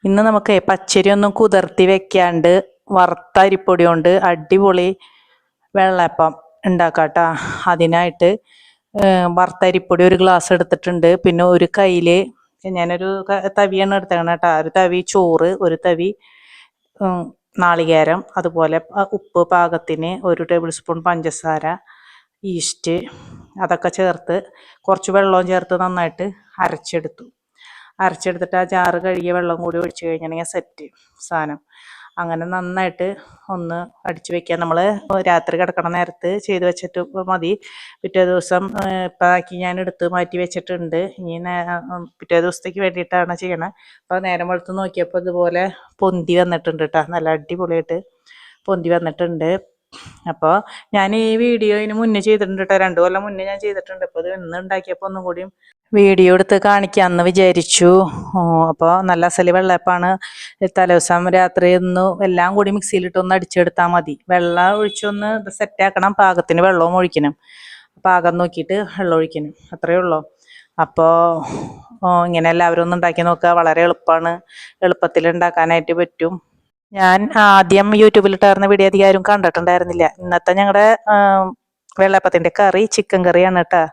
ഇന്ന് നമുക്ക് പച്ചരി ഒന്നും കുതിർത്തി വെക്കാണ്ട് വറുത്ത അരിപ്പൊടി കൊണ്ട് അടിപൊളി വെള്ളയപ്പം ഉണ്ടാക്കാട്ടോ. അതിനായിട്ട് വറുത്ത അരിപ്പൊടി ഒരു ഗ്ലാസ് എടുത്തിട്ടുണ്ട്. പിന്നെ ഒരു കയ്യിൽ ഞാനൊരു തവിയാണ് എടുത്തേക്കണം കേട്ടോ. ഒരു തവി ചോറ്, ഒരു തവി നാളികേരം, അതുപോലെ ഉപ്പ് പാകത്തിന്, ഒരു ടേബിൾ സ്പൂൺ പഞ്ചസാര, ഈസ്റ്റ്, അതൊക്കെ ചേർത്ത് കുറച്ച് വെള്ളവും ചേർത്ത് നന്നായിട്ട് അരച്ചെടുത്തിട്ട് ആ ജാറ് കഴുകിയ വെള്ളം കൂടി ഒഴിച്ച് കഴിഞ്ഞിട്ടുണ്ടെങ്കിൽ സെറ്റ് സാധനം. അങ്ങനെ നന്നായിട്ട് ഒന്ന് അടിച്ച് വെക്കുക. നമ്മൾ രാത്രി കിടക്കണ നേരത്ത് ചെയ്ത് വെച്ചിട്ട് മതി. പിറ്റേ ദിവസം ഇപ്പം ആക്കി ഞാൻ എടുത്ത് മാറ്റി വെച്ചിട്ടുണ്ട്. ഇനി പിറ്റേ ദിവസത്തേക്ക് വേണ്ടിയിട്ടാണ് ചെയ്യണത്. അപ്പോൾ നേരം വെളുത്ത് നോക്കിയപ്പോൾ ഇതുപോലെ പൊന്തി വന്നിട്ടുണ്ട് കേട്ടോ. നല്ല അടിപൊളിയായിട്ട് പൊന്തി വന്നിട്ടുണ്ട്. അപ്പോൾ ഞാൻ ഈ വീഡിയോ ഇതിന് മുന്നേ ചെയ്തിട്ടുണ്ട് കേട്ടോ. 2 കൊല്ലം മുന്നേ ഞാൻ ചെയ്തിട്ടുണ്ട്. അപ്പോൾ ഇത് ഇന്ന് ഉണ്ടാക്കിയപ്പോൾ ഒന്നും കൂടിയും വീഡിയോ എടുത്ത് കാണിക്കാമെന്ന് വിചാരിച്ചു. അപ്പോൾ നല്ല അസല് വെള്ളയപ്പാണ്. തലേദിവസം രാത്രി ഒന്ന് എല്ലാം കൂടി മിക്സിയിലിട്ടൊന്ന് അടിച്ചെടുത്താൽ മതി. വെള്ളം ഒഴിച്ചൊന്ന് സെറ്റാക്കണം. പാകത്തിന് വെള്ളവും ഒഴിക്കണം. പാകം നോക്കിയിട്ട് വെള്ളം ഒഴിക്കണം. അത്രയേ ഉള്ളൂ. അപ്പോൾ ഇങ്ങനെ എല്ലാവരും ഒന്ന് ഉണ്ടാക്കി നോക്കുക. വളരെ എളുപ്പമാണ്. എളുപ്പത്തിൽ ഉണ്ടാക്കാനായിട്ട് പറ്റും. ഞാൻ ആദ്യം യൂട്യൂബിലിട്ടായിരുന്ന വീഡിയോ അധികം ആരും കണ്ടിട്ടുണ്ടായിരുന്നില്ല. ഇന്നത്തെ ഞങ്ങളുടെ വെള്ളയപ്പത്തിൻ്റെ കറി ചിക്കൻ കറിയാണ് കേട്ടോ.